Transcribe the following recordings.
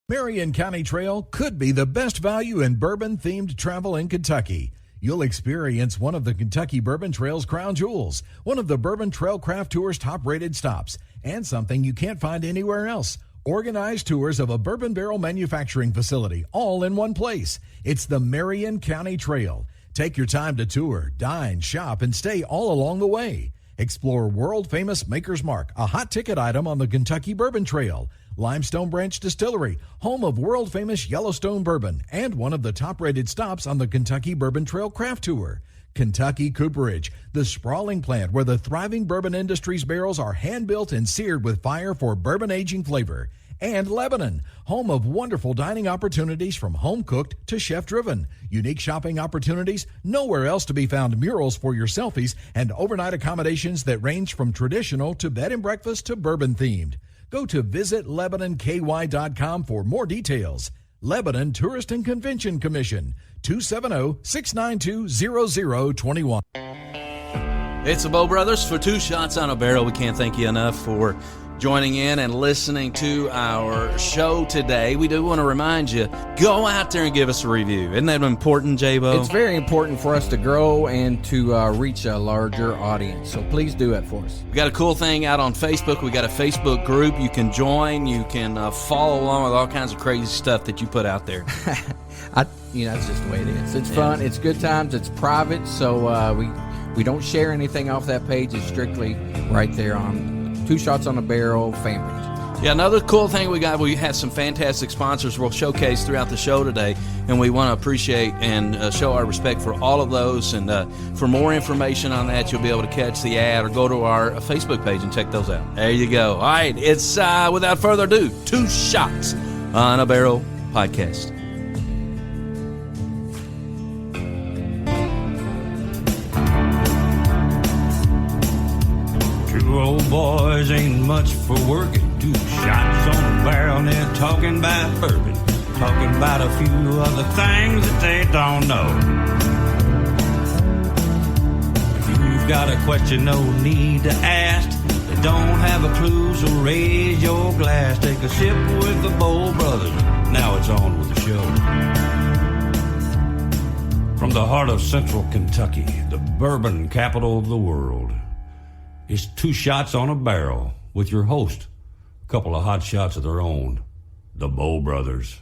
Marion County Trail could be the best value in bourbon-themed travel in Kentucky. You'll experience one of the Kentucky Bourbon Trail's crown jewels, one of the Bourbon Trail Craft Tour's top-rated stops, and something you can't find anywhere else. Organized tours of a bourbon barrel manufacturing facility, all in one place. It's the Marion County Trail. Take your time to tour, dine, shop, and stay all along the way. Explore world-famous Maker's Mark, a hot ticket item on the Kentucky Bourbon Trail. Limestone Branch Distillery, home of world-famous Yellowstone bourbon, and one of the top-rated stops on the Kentucky Bourbon Trail Craft Tour. Kentucky Cooperage, the sprawling plant where the thriving bourbon industry's barrels are hand-built and seared with fire for bourbon aging flavor. And Lebanon, home of wonderful dining opportunities from home-cooked to chef-driven. Unique shopping opportunities, nowhere else to be found murals for your selfies, and overnight accommodations that range from traditional to bed and breakfast to bourbon-themed. Go to visitlebanonky.com for more details. Lebanon Tourist and Convention Commission, 270-692-0021. It's the Bow Brothers for Two Shots on a Barrel. We can't thank you enough for joining in and listening to our show today. We do want to remind you, go out there and give us a review. Isn't that important, J-Bo? It's very important for us to grow and to reach a larger audience, so please do it for us. We got a cool thing out on Facebook. We got a Facebook group you can join. You can follow along with all kinds of crazy stuff that you put out there. It's just the way it is. It's fun. It's good times. It's private, so we don't share anything off that page. It's strictly right there on Two Shots on a Barrel fan page. Yeah, another cool thing we got, we have some fantastic sponsors we'll showcase throughout the show today, and we want to appreciate and show our respect for all of those. And for more information on that, you'll be able to catch the ad or go to our Facebook page and check those out. There you go. All right, it's without further ado, Two Shots on a Barrel podcast. Old boys ain't much for working. 2 shots on a barrel and they're talking about bourbon. Talking about a few other things that they don't know. If you've got a question, no need to ask. They don't have a clue, so raise your glass. Take a sip with the Bowl Brothers. Now it's on with the show. From the heart of central Kentucky, the bourbon capital of the world, it's Two Shots on a Barrel with your host, a couple of hot shots of their own, the Bowl Brothers.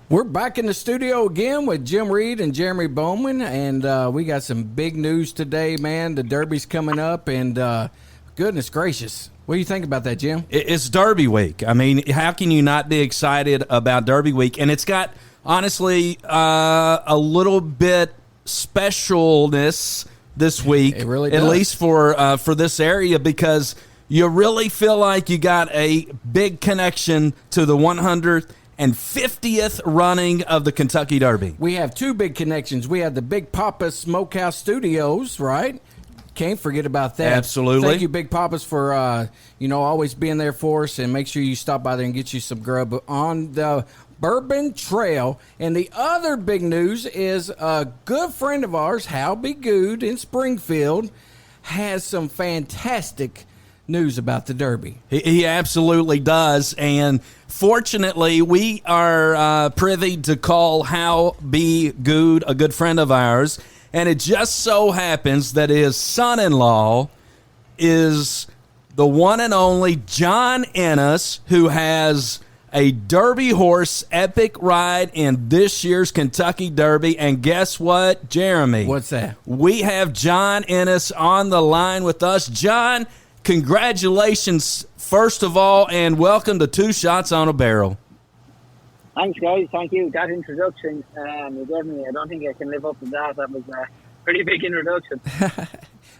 We're back in the studio again with Jim Reed and Jeremy Bowman, and we got some big news today, man. The Derby's coming up, and goodness gracious. What do you think about that, Jim? It's Derby week. I mean, how can you not be excited about Derby week? And it's got, honestly, a little bit specialness this week, it really does. At least for this area, because you really feel like you got a big connection to the 150th running of the Kentucky Derby. We have two big connections. We have the Big Papa Smokehouse Studios, right? Can't forget about that. Absolutely. Thank you, Big Papas, for always being there for us, and make sure you stop by there and get you some grub on the Bourbon Trail. And the other big news is a good friend of ours, Hal B. Goode in Springfield, has some fantastic news about the Derby. He absolutely does, and fortunately, we are privy to call Hal B. Goode a good friend of ours, and it just so happens that his son-in-law is the one and only John Ennis, who has a Derby horse epic ride in this year's Kentucky Derby. And guess what, Jeremy? What's that? We have John Ennis on the line with us. John, congratulations, first of all, and welcome to Two Shots on a Barrel. Thanks, guys. Thank you. That introduction you gave me, I don't think I can live up to that. That was a pretty big introduction.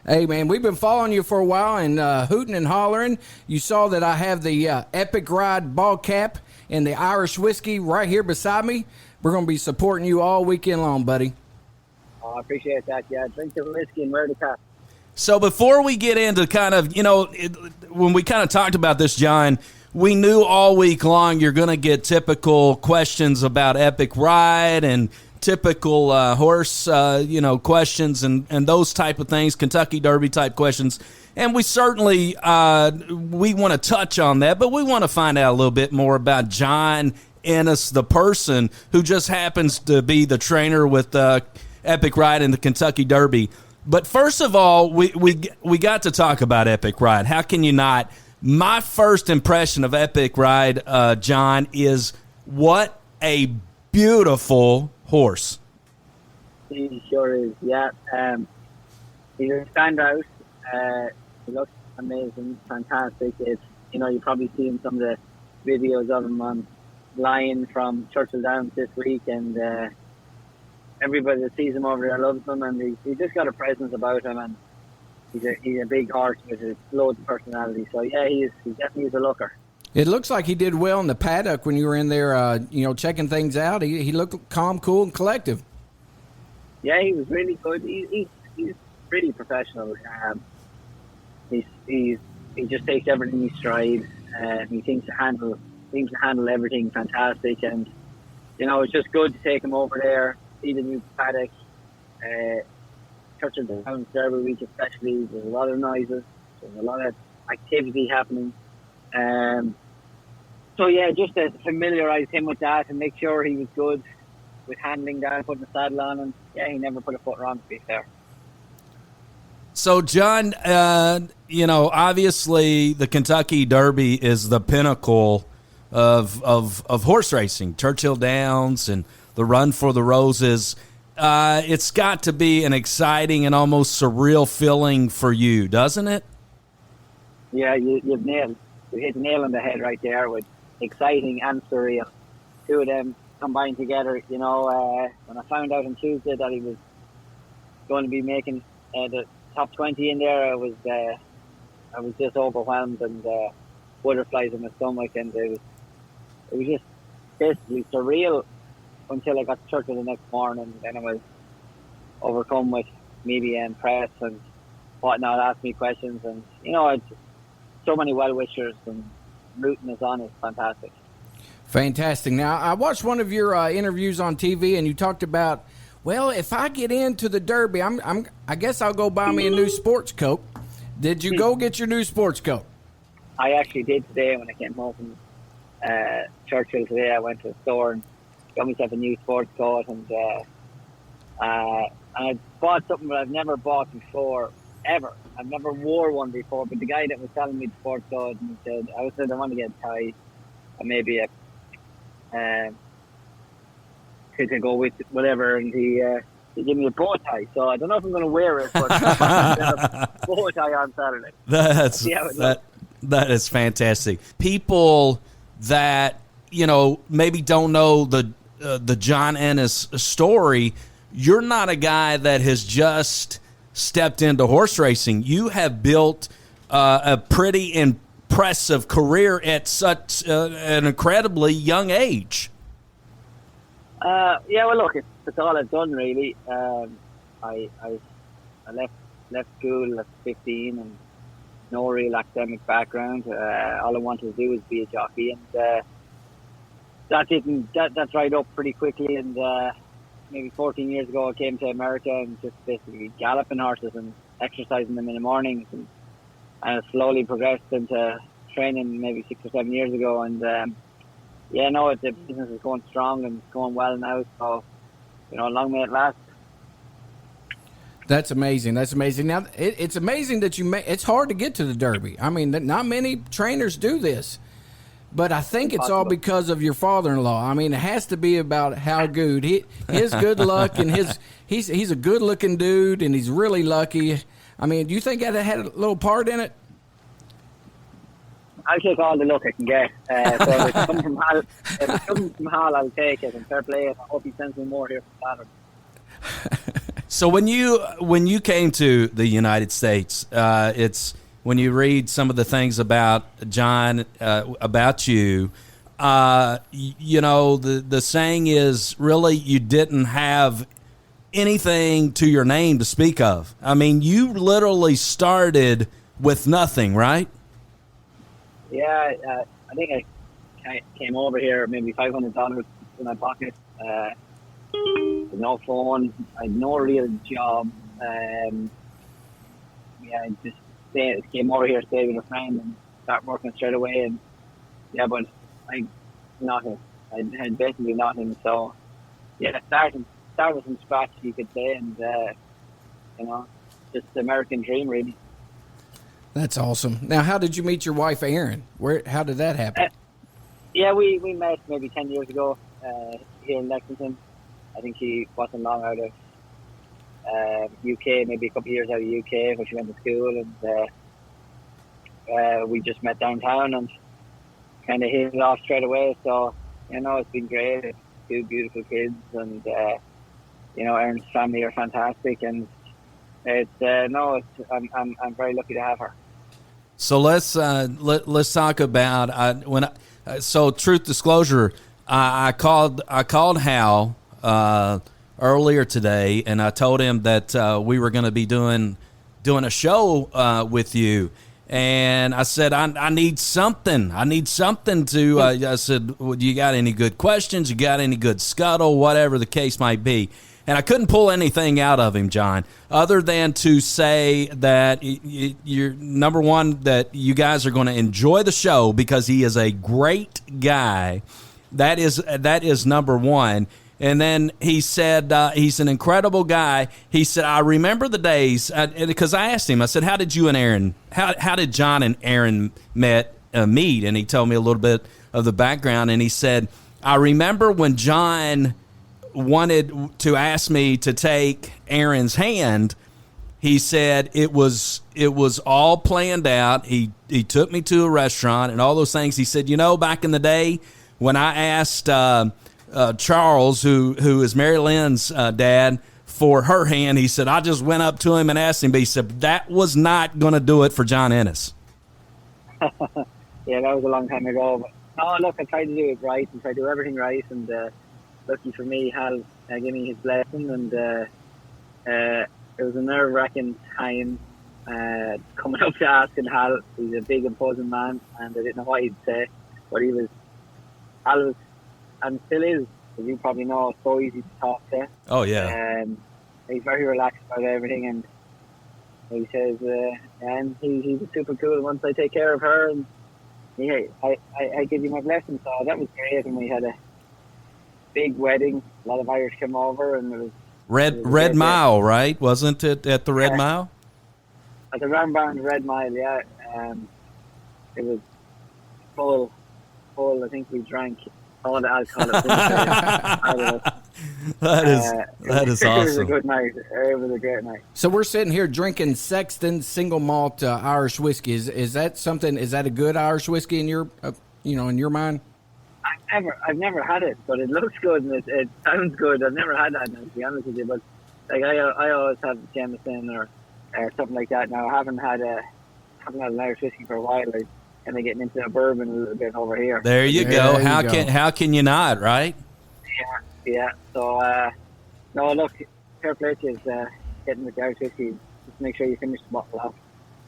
Hey, man, we've been following you for a while and hooting and hollering. You saw that I have the Epic Ride ball cap and the Irish whiskey right here beside me. We're going to be supporting you all weekend long, buddy. Oh, I appreciate that, yeah. Drink the whiskey and wear the cap. So before we get into kind of, when we kind of talked about this, John, we knew all week long you're going to get typical questions about Epic Ride and typical horse, questions and those type of things, Kentucky Derby type questions. And we certainly we want to touch on that, but we want to find out a little bit more about John Ennis, the person who just happens to be the trainer with Epic Ride in the Kentucky Derby. But first of all, we got to talk about Epic Ride. How can you not? My first impression of Epic Ride, John, is what a beautiful horse. He sure is, yeah. He's a standout. He looks amazing, fantastic. It's, you've probably seen some of the videos of him online from Churchill Downs this week, and everybody that sees him over there loves him, and he's just got a presence about him, and he's a big horse with loads of personality. So yeah, he definitely is a looker. It looks like he did well in the paddock when you were in there, checking things out. He looked calm, cool, and collective. Yeah, he was really good. He's pretty professional. He just takes everything in stride. He seems to handle everything fantastic, and it's just good to take him over there, see the new paddock. Churchill Downs Derby week especially, there's a lot of noises, there's a lot of activity happening. So yeah, just to familiarise him with that and make sure he was good with handling that, putting the saddle on, and yeah, he never put a foot wrong, to be fair. So, John, obviously the Kentucky Derby is the pinnacle of horse racing. Churchill Downs and the Run for the Roses. It's got to be an exciting and almost surreal feeling for you, doesn't it? Yeah, you hit the nail on the head right there with exciting and surreal. Two of them combined together. When I found out on Tuesday that he was going to be making the top 20 in there, I was just overwhelmed and butterflies in my stomach, and it was just basically surreal until I got to church the next morning. Then I was overcome with media and press and whatnot, asked me questions, and it's so many well-wishers and rooting us on. Is fantastic. Fantastic. Now, I watched one of your interviews on TV, and you talked about, well, if I get into the Derby, I guess I'll go buy me a new sports coat. Did you go get your new sports coat? I actually did today when I came home from Churchill today. I went to the store and got myself a new sports coat, and I bought something that I've never bought before, ever. I've never wore one before, but the guy that was selling me the sports coat, and he said, I want to get a tie and maybe to go with whatever, and he gave me a bow tie. So I don't know if I'm going to wear it, but I'm going to have a bow tie on Saturday. That is fantastic. People that maybe don't know the John Ennis story, you're not a guy that has just stepped into horse racing. You have built a pretty impressive career at such an incredibly young age. Yeah, well, look, it's all I've done, really. I left school at 15 and no real academic background. All I wanted to do was be a jockey, and that dried up pretty quickly. And maybe 14 years ago, I came to America and just basically galloping horses and exercising them in the mornings, and I slowly progressed into training maybe 6 or 7 years ago, and the business is going strong and it's going well now, so long may it last. That's amazing. Now, it's amazing that it's hard to get to the Derby. I mean, not many trainers do this, but I think it's all because of your father-in-law. I mean, it has to be about Hal Goode. His good luck, and he's a good-looking dude, and he's really lucky. I mean, do you think that had a little part in it? I'll take all the luck I can get. So if it's coming from Hal, I'll take it. And fair play. I hope he sends me more here from Saturday. So when you came to the United States, it's when you read some of the things about John, about you, the saying is really you didn't have anything to your name to speak of. I mean, you literally started with nothing, right? Yeah, I think I came over here maybe $500 in my pocket. With no phone, I had no real job. Just came over here, stayed with a friend, and started working straight away. And yeah, but nothing. I had basically nothing. So yeah, started from scratch, you could say, and just the American dream, really. That's awesome. Now, how did you meet your wife, Erin? How did that happen? Yeah, we met maybe 10 years ago here in Lexington. I think she wasn't long out of UK, maybe a couple of years out of UK when she went to school, and we just met downtown and kind of hit it off straight away. So, it's been great. It's 2 beautiful kids, and Erin's family are fantastic, and I'm very lucky to have her. So let's talk about so truth disclosure. I called Hal earlier today, and I told him that we were going to be doing a show with you, and I said I need something. I need something to. I said, well, you got any good questions? You got any good scuttle? Whatever the case might be. And I couldn't pull anything out of him, John, other than to say that you're number one, that you guys are going to enjoy the show because he is a great guy. That is number one. And then he said he's an incredible guy. He said, I remember the days, because I asked him, I said, how did you and Erin, how did John and Erin meet? And he told me a little bit of the background. And he said, I remember when John wanted to ask me to take Erin's hand. He said it was all planned out. He took me to a restaurant and all those things. He said, back in the day when I asked Charles, who is Mary Lynn's dad, for her hand, he said, I just went up to him and asked him, but he said that was not going to do it for John Ennis. Yeah, that was a long time ago. But no, look, I tried to do it right and tried to do everything right, and lucky for me, Hal gave me his blessing, and it was a nerve-wracking time coming up to asking Hal. He's a big, imposing man, and I didn't know what he'd say, but Hal was, and still is, as you probably know, so easy to talk to. Oh, yeah. He's very relaxed about everything, and he says, and he's super cool once I take care of her, and I give you my blessing. So that was great, and we had a big wedding. A lot of Irish came over, and it was Red Mile, right? Wasn't it at the Red Mile? At the Ram Barn Red Mile, yeah. It was full. I think we drank all the alcohol. That is awesome. It was a good night. It was a great night. So we're sitting here drinking Sexton single malt Irish whiskey. Is that something? Is that a good Irish whiskey in your in your mind? I've never had it, but it looks good and it sounds good. I've never had that, to be honest with you. But like I always have Jameson or something like that. Now I haven't had an Irish whiskey for a while. Like, kind of getting into a bourbon a little bit over here. There you go. How can you not, right? Yeah. So no, look, fair play to you, getting with the Irish whiskey. Just make sure you finish the bottle off.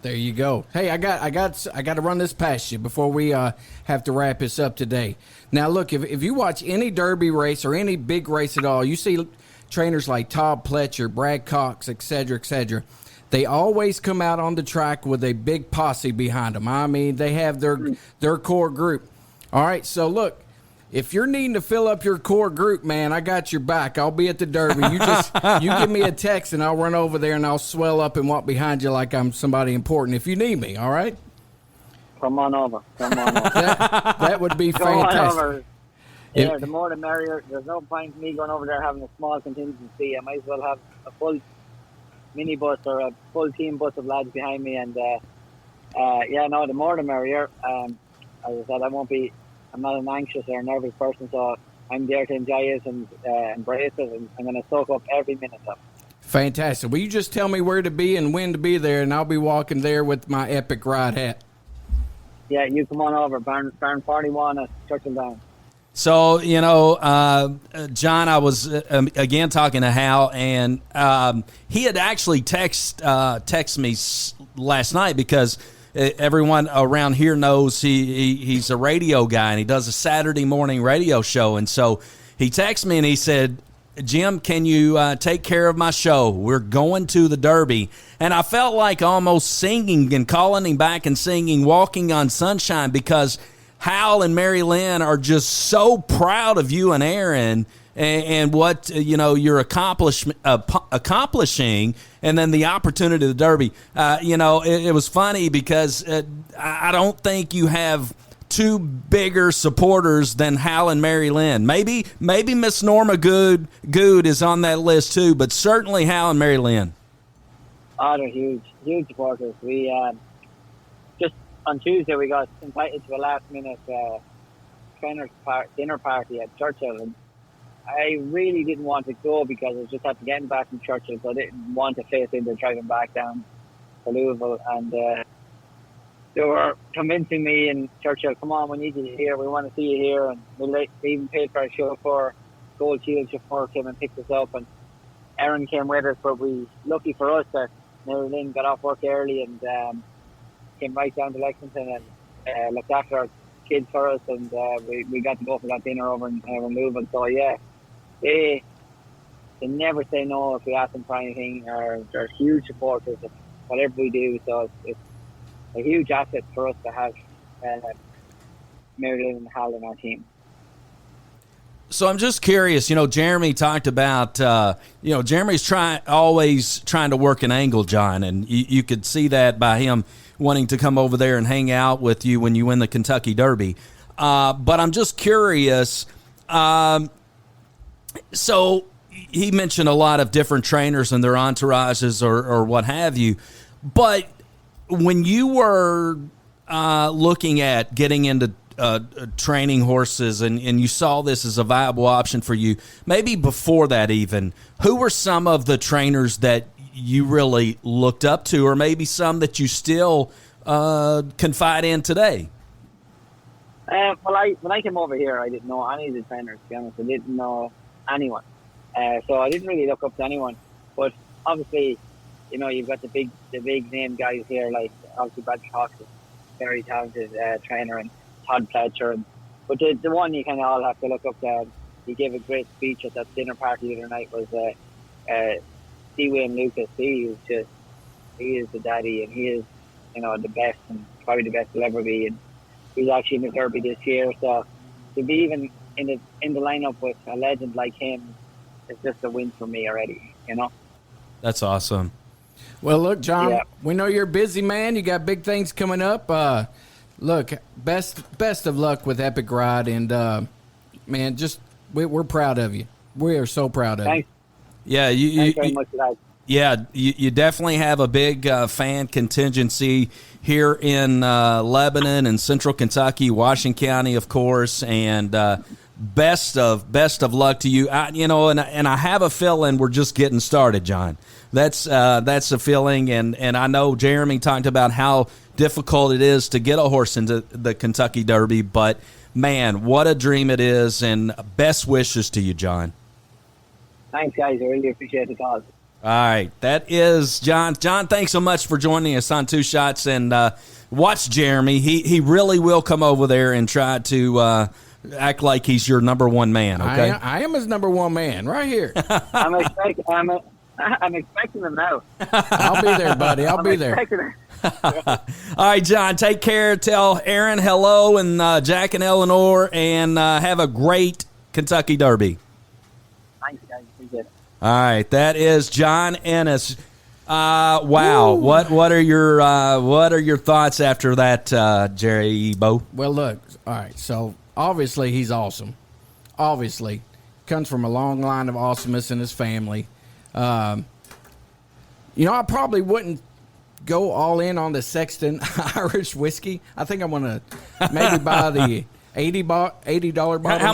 There you go. Hey, I got to run this past you before we have to wrap this up today. Now, look, if you watch any Derby race or any big race at all, you see trainers like Todd Pletcher, Brad Cox, et cetera, they always come out on the track with a big posse behind them. I mean, they have their core group. All right, so look, if you're needing to fill up your core group, man, I got your back. I'll be at the Derby. You give me a text, and I'll run over there, and I'll swell up and walk behind you like I'm somebody important if you need me, all right? Come on over. That would be fantastic. Yeah, the more the merrier. There's no point in me going over there having a small contingency. I might as well have a full minibus or a full team bus of lads behind me. And, the more the merrier. As I said, I'm not an anxious or a nervous person, so I'm there to enjoy it and embrace it, and I'm going to soak up every minute of it. Fantastic. Will you just tell me where to be and when to be there, and I'll be walking there with my epic ride hat. Yeah, you come on over, Barn 41 at Churchill Down. So, John, I was, again, talking to Hal, and he had actually text me last night because everyone around here knows he's a radio guy, and he does a Saturday morning radio show. And so he texted me, and he said, Jim, can you take care of my show? We're going to the Derby. And I felt like almost singing and calling him back and singing Walking on Sunshine, because Hal and Mary Lynn are just so proud of you and Erin and what you're accomplishing, and then the opportunity of the Derby. It was funny because I don't think you have two bigger supporters than Hal and Mary Lynn. Maybe Miss Norma Goode is on that list too, but certainly Hal and Mary Lynn. Oh, they're huge supporters. We just on Tuesday we got invited to a last-minute trainer's dinner party at Churchill, and I really didn't want to go because I was just after getting back from Churchill, so I didn't want to face into driving back down to Louisville. And they were convincing me in Churchill, come on, we need you here, we want to see you here. And they even paid for a chauffeur, Gold Shield chauffeur came and picked us up, and Erin came with us. But lucky for us that Mary Lynn got off work early and came right down to Lexington and looked after our kids for us, and we got to go for that dinner over in Louisville. So yeah, they never say no if we ask them for anything. They're huge supporters of whatever we do, so it's a huge asset for us to have Mary Lynn and Hal in our team. So I'm just curious, Jeremy talked about, Jeremy's always trying to work an angle, John, and you could see that by him wanting to come over there and hang out with you when you win the Kentucky Derby. But I'm just curious, so he mentioned a lot of different trainers and their entourages or what have you, but when you were looking at getting into training horses and you saw this as a viable option for you, maybe before that even, who were some of the trainers that you really looked up to, or maybe some that you still confide in today? When I came over here, I didn't know any of the trainers, to be honest. I didn't know anyone. So I didn't really look up to anyone. But obviously, you've got the big name guys here, like obviously Brad Cox is a very talented trainer, and Todd Pletcher. But the one you kind of all have to look up to, he gave a great speech at that dinner party the other night, was C. Wayne Lucas. He is the daddy, and he is, the best, and probably the best he'll ever be. And he's actually in the Derby this year, so to be even in the lineup with a legend like him is just a win for me already. That's awesome. Well, look, John, we know you're a busy man. You got big things coming up. Look, best of luck with Epic Ride, and man, we're proud of you. We are so proud of Thanks. you. Yeah, Thanks very much for that. Yeah, you definitely have a big fan contingency here in Lebanon and Central Kentucky, Washington County, of course, and best of luck to you. And I have a feeling we're just getting started, John. That's a feeling, and I know Jeremy talked about how difficult it is to get a horse into the Kentucky Derby, but man, what a dream it is, and best wishes to you, John. Thanks, guys. I really appreciate the call. All right, that is John. John, thanks so much for joining us on Two Shots, and watch Jeremy. He really will come over there and try to act like he's your number one man. Okay, I am his number one man right here. I'm expecting him now. I'll be there, buddy. I'll be there. All right, John, take care. Tell Erin hello, and Jack and Eleanor, and have a great Kentucky Derby. Thanks, guys. Appreciate it. All right, that is John Ennis. Wow, what are your thoughts after that, Jerry Bo? Well, look, all right. So obviously he's awesome. Obviously, comes from a long line of awesomeness in his family. I probably wouldn't go all in on the Sexton Irish whiskey. I think I'm gonna maybe buy the $80 bottle. How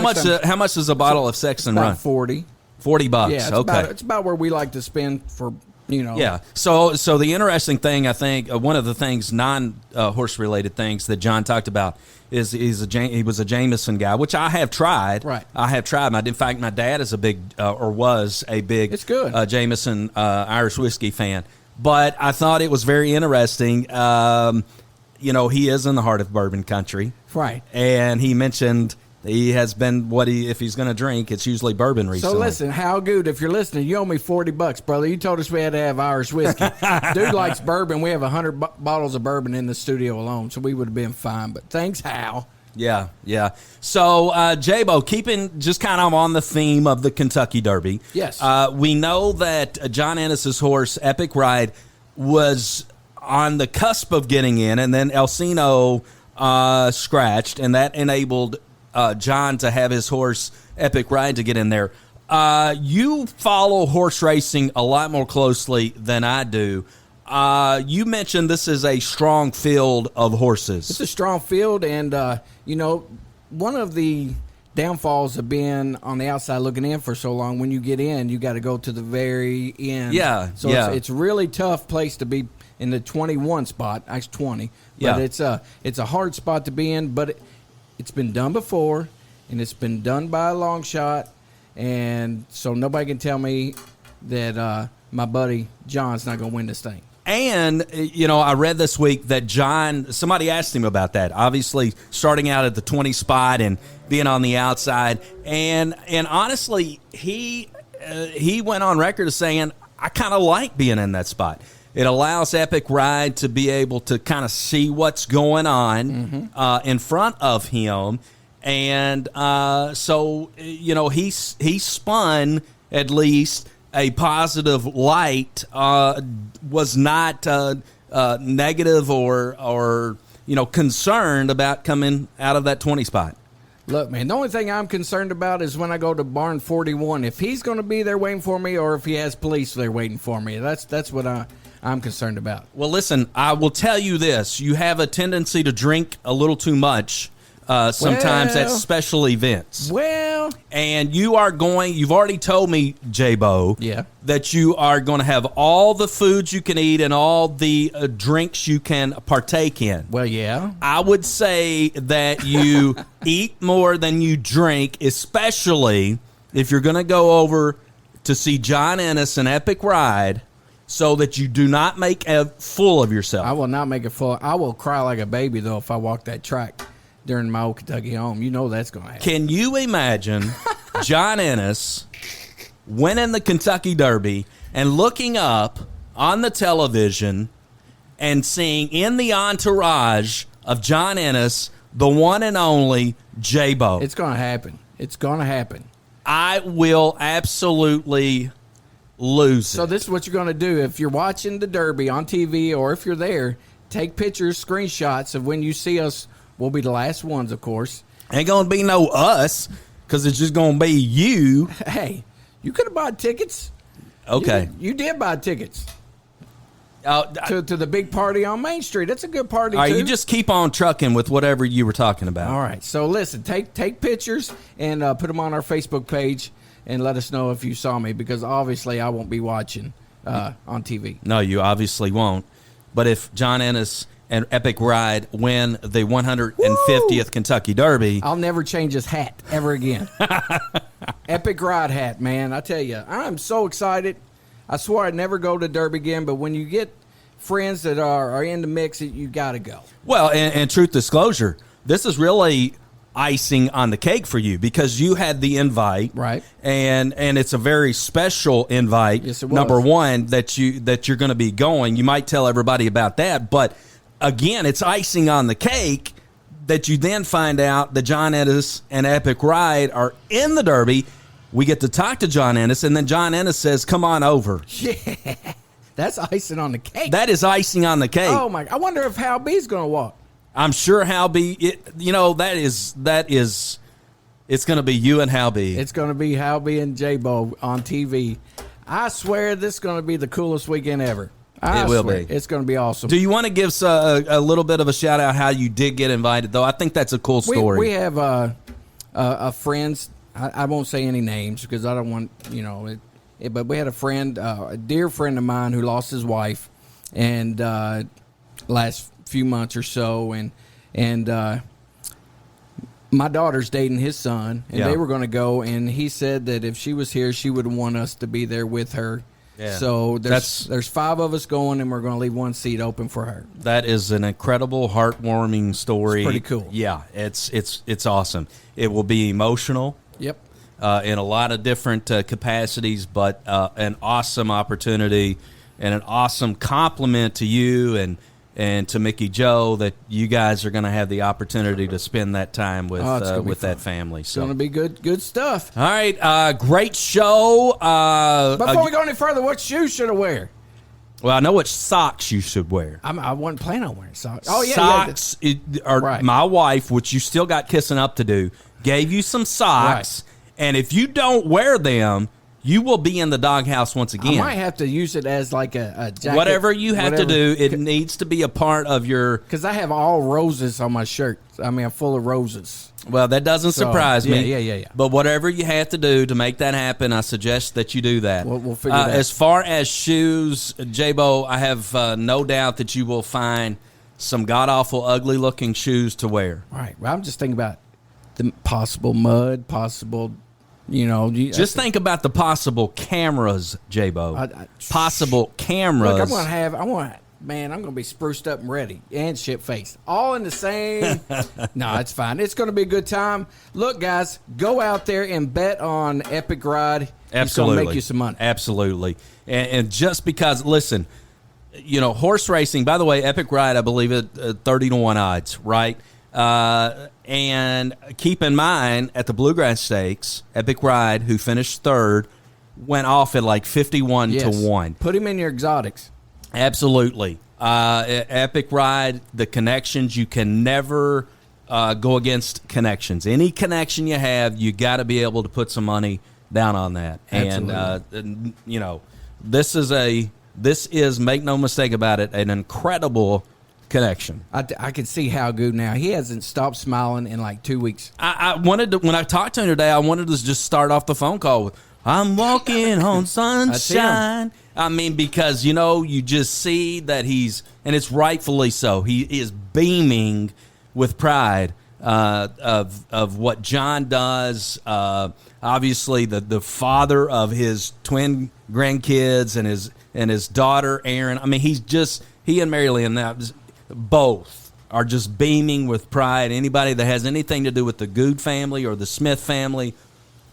much does a bottle of Sexton run? $40. $40. Yeah, it's about where we like to spend for. Yeah. So the interesting thing, I think, one of the things non-horse related things that John talked about is he was a Jameson guy, which I have tried. Right. I have tried. In fact, my dad is was a big it's good. Jameson Irish whiskey fan. But I thought it was very interesting. He is in the heart of bourbon country. Right. And he mentioned He has been if he's going to drink, it's usually bourbon recently. So listen, Hal Goode, if you're listening, you owe me $40, brother. You told us we had to have Irish whiskey. Dude likes bourbon. We have 100 bottles of bourbon in the studio alone, so we would have been fine. But thanks, Hal. Yeah. So, J-Bo, keeping just kind of on the theme of the Kentucky Derby. Yes. We know that John Ennis's horse, Epic Ride, was on the cusp of getting in, and then Elsino scratched, and that enabled John to have his horse Epic Ride to get in there. You follow horse racing a lot more closely than I do. You mentioned this is a strong field of horses. It's a strong field, and one of the downfalls of being on the outside looking in for so long, when you get in, you got to go to the very end. Yeah. So it's a really tough place to be in the 21 spot. Actually 20. But it's a hard spot to be in, but it's been done before, and it's been done by a long shot, and so nobody can tell me that my buddy John's not going to win this thing. And, I read this week that somebody asked him about that, obviously starting out at the 20 spot and being on the outside. And honestly, he went on record as saying, I kind of like being in that spot. It allows Epic Ride to be able to kind of see what's going on in front of him. And so, he spun at least a positive light, was not negative or concerned about coming out of that 20 spot. Look, man, the only thing I'm concerned about is when I go to barn 41, if he's going to be there waiting for me or if he has police there waiting for me. That's what I'm concerned about. Well, listen, I will tell you this. You have a tendency to drink a little too much sometimes at special events. Well, and you've already told me, J-Bo, that you are going to have all the foods you can eat and all the drinks you can partake in. Well, yeah. I would say that you eat more than you drink, especially if you're going to go over to see John Ennis and Epic Ride, so that you do not make a fool of yourself. I will not make a fool. I will cry like a baby, though, if I walk that track during my old Kentucky home. You know that's going to happen. Can you imagine John Ennis winning the Kentucky Derby and looking up on the television and seeing in the entourage of John Ennis the one and only J-Bo? It's going to happen. It's going to happen. I will absolutely lose So this is what you're going to do. If you're watching the Derby on TV or if you're there, take pictures, screenshots of when you see us. We'll be the last ones, of course. Ain't going to be no us, because it's just going to be you. Hey, you could have bought tickets. Okay. You did buy tickets to the big party on Main Street. That's a good party, all right, too. you just keep on trucking with whatever you were talking about. All right. So, listen, take pictures and put them on our Facebook page and let us know if you saw me, because obviously I won't be watching on TV. No, you obviously won't. But if John Ennis and Epic Ride win the 150th Kentucky Derby, I'll never change his hat ever again. Epic Ride hat, man. I tell you, I'm so excited. I swore I'd never go to Derby again, but when you get friends that are in the mix, you got to go. Well, and truth disclosure, this is really icing on the cake for you, because you had the invite, right? And it's a very special invite. Yes, it was. Number one, that you're going to be going. You might tell everybody about that, but again, it's icing on the cake that you then find out that John Ennis and Epic Ride are in the Derby. We get to talk to John Ennis, and then John Ennis says, "Come on over." Yeah, that's icing on the cake. That is icing on the cake. Oh my! I wonder if Hal B's going to walk. I'm sure Hal B. That is. It's going to be you and Hal B. It's going to be Hal B and J-Bo on TV. I swear this is going to be the coolest weekend ever. It will be. It's going to be awesome. Do you want to give us a little bit of a shout out how you did get invited, though? I think that's a cool story. We have a friends. I won't say any names because I don't want but we had a friend, a dear friend of mine, who lost his wife, and last few months or so, and my daughter's dating his son, and they were going to go, and he said that if she was here, she would want us to be there with her. Yeah. So there's 5 of us going, and we're going to leave 1 seat open for her. That is an incredible, heartwarming story. It's pretty cool. Yeah, it's awesome. It will be emotional. Yep. In a lot of different capacities, but an awesome opportunity and an awesome compliment to you and to Mickey Joe that you guys are going to have the opportunity to spend that time with that family. It's going to be good stuff. All right, great show. Before we go any further, what shoes should I wear? Well, I know which socks you should wear. I wasn't planning on wearing socks. Oh, yeah. Socks are Right. my wife, which you still got kissing up to do, gave you some socks. Right. And if you don't wear them, you will be in the doghouse once again. I might have to use it as like a jacket. Whatever you have to do, it needs to be a part of your... Because I have all roses on my shirt. I mean, I'm full of roses. Well, that doesn't surprise me. Yeah. But whatever you have to do to make that happen, I suggest that you do that. We'll figure that out. As far as shoes, J-Bo, I have no doubt that you will find some god-awful, ugly-looking shoes to wear. Right. Well, I'm just thinking about the possible mud, possible... just think about the possible cameras, J-Bo. Possible cameras. Look, I'm going to be spruced up and ready and shit-faced. All in the same. No, it's fine. It's going to be a good time. Look, guys, go out there and bet on Epic Ride. Absolutely. It's going to make you some money. Absolutely. And just because, listen, horse racing, by the way, Epic Ride, I believe it 30-1 odds, right? And keep in mind, at the Bluegrass Stakes, Epic Ride, who finished 3rd, went off at like 51-1. Put him in your exotics. Absolutely. Epic Ride, the connections, you can never go against connections. Any connection you have, you got to be able to put some money down on that. Absolutely. And this is, make no mistake about it, an incredible connection. I can see Hal Goode now. He hasn't stopped smiling in like 2 weeks. I wanted to, when I talked to him today, I wanted to just start off the phone call with, I'm walking on sunshine. I mean, because, you just see that and it's rightfully so, he is beaming with pride of what John does. Obviously, the father of his twin grandkids and his daughter, Erin. I mean, he and Marilyn, both are just beaming with pride. Anybody that has anything to do with the Goode family or the Smith family,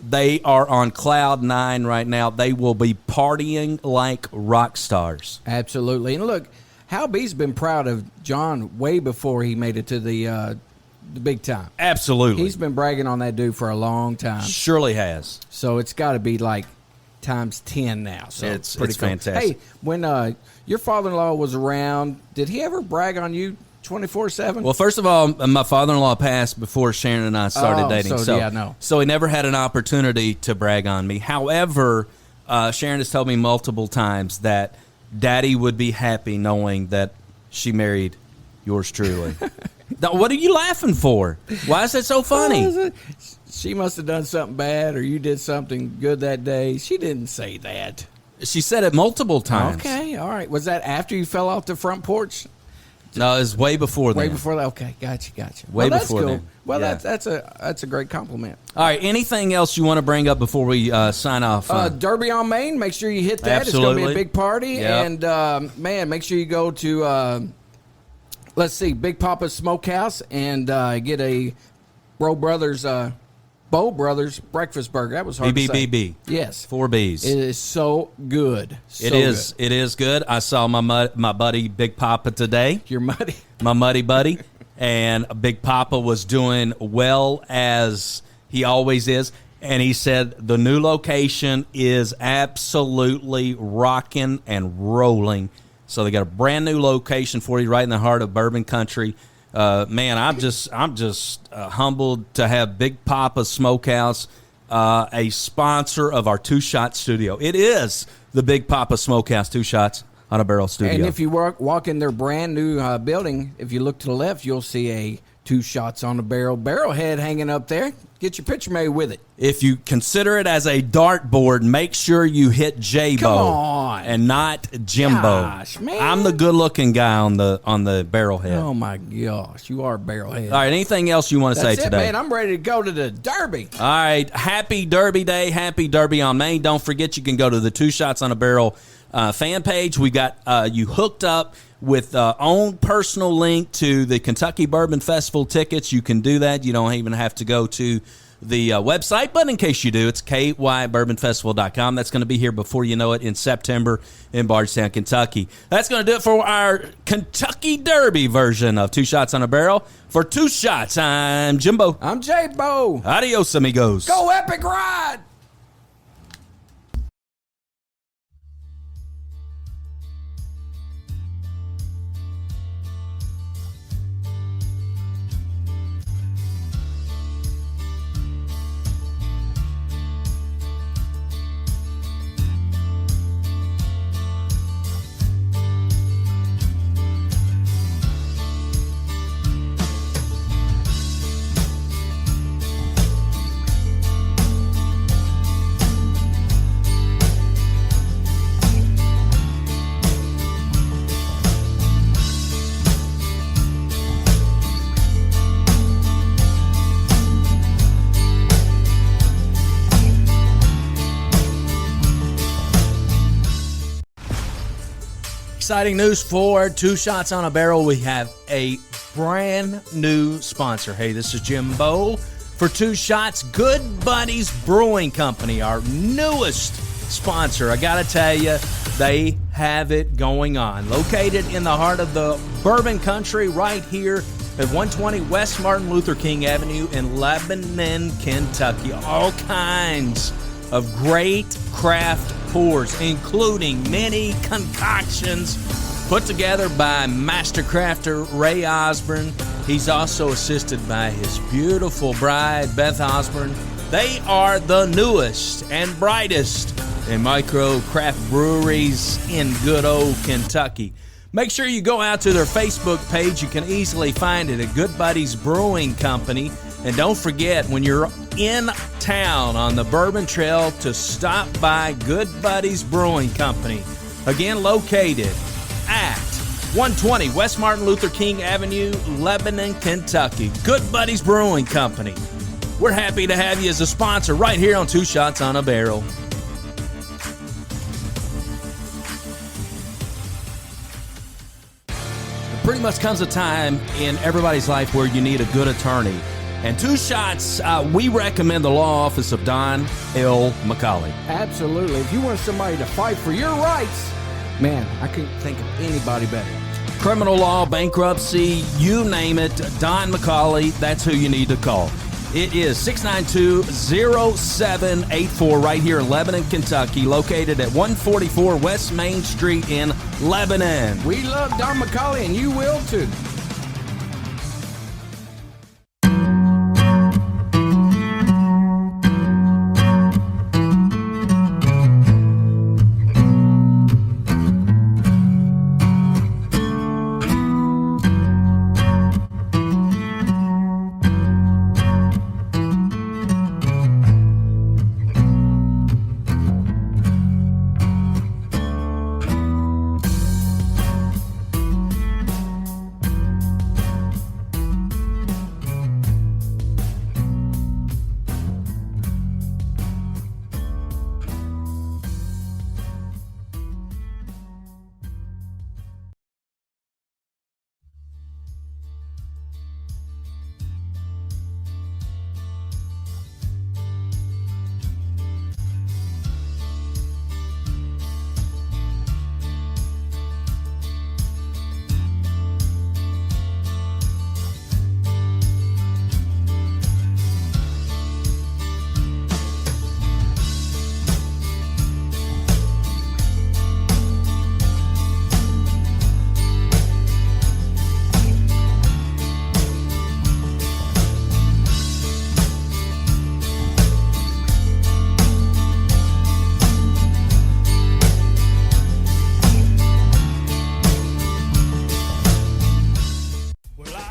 they are on cloud 9 right now. They will be partying like rock stars. Absolutely. And look, Hal B's been proud of John way before he made it to the big time. Absolutely. He's been bragging on that dude for a long time. Surely has. So it's got to be like times 10 now. So it's pretty cool. fantastic. Hey, when your father-in-law was around, did he ever brag on you 24/7? Well, first of all, my father-in-law passed before Sharon and I started dating. So he never had an opportunity to brag on me. However, Sharon has told me multiple times that Daddy would be happy knowing that she married yours truly. Now, what are you laughing for? Why is that so funny? She must have done something bad, or you did something good that day. She didn't say that. She said it multiple times. Okay, all right. Was that after you fell off the front porch? No, it was way before that. Way before that. Okay, gotcha. Way well, before that's cool. then. Well, Yeah. that's a great compliment. All right, anything else you want to bring up before we sign off? Derby on Main. Make sure you hit that. Absolutely. It's going to be a big party. Yep. And man, make sure you go to Big Papa's Smokehouse and get a Bow Brothers breakfast burger. That was hard to say. BBBB. Yes. 4 Bs. It is so good. It is. It is good. I saw my buddy Big Papa today. Your muddy. My muddy buddy. And Big Papa was doing well as he always is. And he said the new location is absolutely rocking and rolling. So they got a brand new location for you right in the heart of Bourbon Country. Man, I'm just humbled to have Big Papa Smokehouse, a sponsor of our Two Shot Studio. It is the Big Papa Smokehouse, 2 shots on a barrel studio. And if you walk in their brand new building, if you look to the left, you'll see a 2 shots on the barrel head hanging up there. Get your picture made with it. If you consider it as a dartboard, make sure you hit J-Bo Come on. and not Jimbo. Gosh, man. I'm the good-looking guy on the barrel head. Oh, my gosh. You are a barrel head. All right, anything else you want to say That's it, today? man. I'm ready to go to the Derby. All right, happy Derby Day, happy Derby on Main. Don't forget you can go to the 2 Shots on a Barrel fan page. We got you hooked up with own personal link to the Kentucky Bourbon Festival tickets. You can do that. You don't even have to go to the website, but in case you do, it's kybourbonfestival.com. That's going to be here before you know it in September in Bardstown, Kentucky. That's going to do it for our Kentucky Derby version of 2 Shots on a Barrel. For 2 Shots, I'm Jimbo. I'm J-Bo. Adios, amigos. Go Epic Ride! Exciting news for 2 Shots on a Barrel. We have a brand new sponsor. Hey, this is Jimbo. For 2 Shots, Good Buddies Brewing Company, our newest sponsor. I got to tell you, they have it going on. Located in the heart of the bourbon country right here at 120 West Martin Luther King Avenue in Lebanon, Kentucky. All kinds of great craft pours, including many concoctions put together by master crafter Ray Osborne. He's also assisted by his beautiful bride, Beth Osborne. They are the newest and brightest in micro craft breweries in good old Kentucky. Make sure you go out to their Facebook page. You can easily find it at Good Buddies Brewing Company. And don't forget, when you're in town on the Bourbon Trail, to stop by Good Buddies Brewing Company. Again, located at 120 West Martin Luther King Avenue, Lebanon, Kentucky. Good Buddies Brewing Company. We're happy to have you as a sponsor right here on 2 Shots on a Barrel. There pretty much comes a time in everybody's life where you need a good attorney. And 2 Shots, we recommend the law office of Don L. McCauley. Absolutely. If you want somebody to fight for your rights, man, I couldn't think of anybody better. Criminal law, bankruptcy, you name it, Don McCauley, that's who you need to call. It is 692-0784 right here in Lebanon, Kentucky, located at 144 West Main Street in Lebanon. We love Don McCauley, and you will too.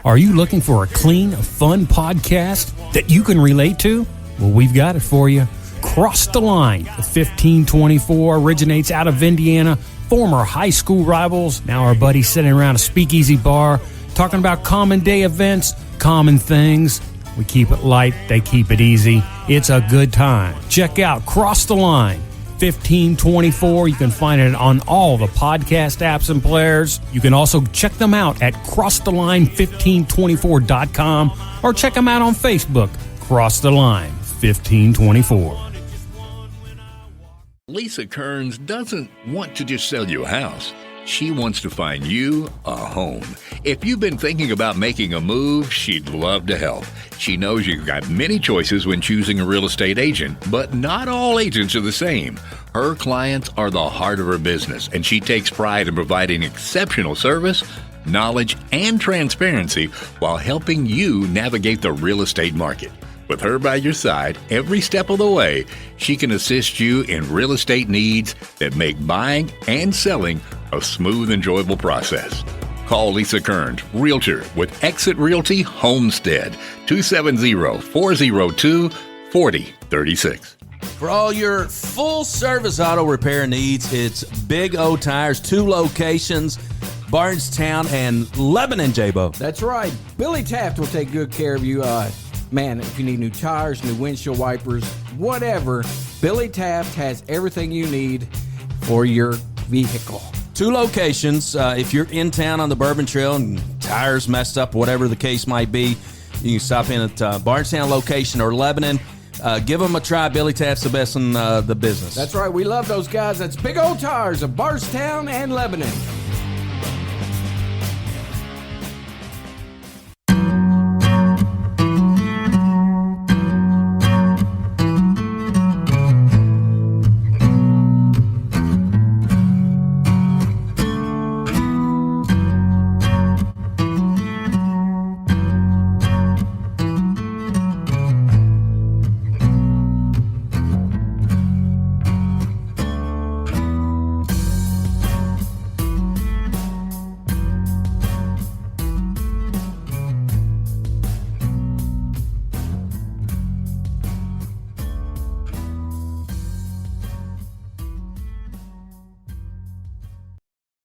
Are you looking for a clean, fun podcast that you can relate to? Well, we've got it for you. Cross the Line. The 1524 originates out of Indiana. Former high school rivals, now our buddies sitting around a speakeasy bar, talking about common day events, common things. We keep it light, they keep it easy. It's a good time. Check out Cross the Line. 1524. You can find it on all the podcast apps and players. You can also check them out at crosstheline1524.com or check them out on Facebook, Cross the Line 1524. Lisa Kearns doesn't want to just sell you a house. She wants to find you a home. If you've been thinking about making a move, she'd love to help. She knows you've got many choices when choosing a real estate agent, but not all agents are the same. Her clients are the heart of her business, and she takes pride in providing exceptional service, knowledge, and transparency while helping you navigate the real estate market. With her by your side every step of the way, she can assist you in real estate needs that make buying and selling a smooth, enjoyable process. Call Lisa Kearns, Realtor with Exit Realty Homestead, 270-402-4036. For all your full-service auto repair needs, it's Big O Tires, 2 locations, Bardstown and Lebanon, J-Bo. That's right. Billy Taft will take good care of you. Man, if you need new tires, new windshield wipers, whatever, Billy Taft has everything you need for your vehicle. 2 locations. If you're in town on the Bourbon Trail and tires messed up, whatever the case might be, you can stop in at Bardstown location or Lebanon. Give them a try. Billy Taft's the best in the business. That's right. We love those guys. That's Big Old Tires of Bardstown and Lebanon.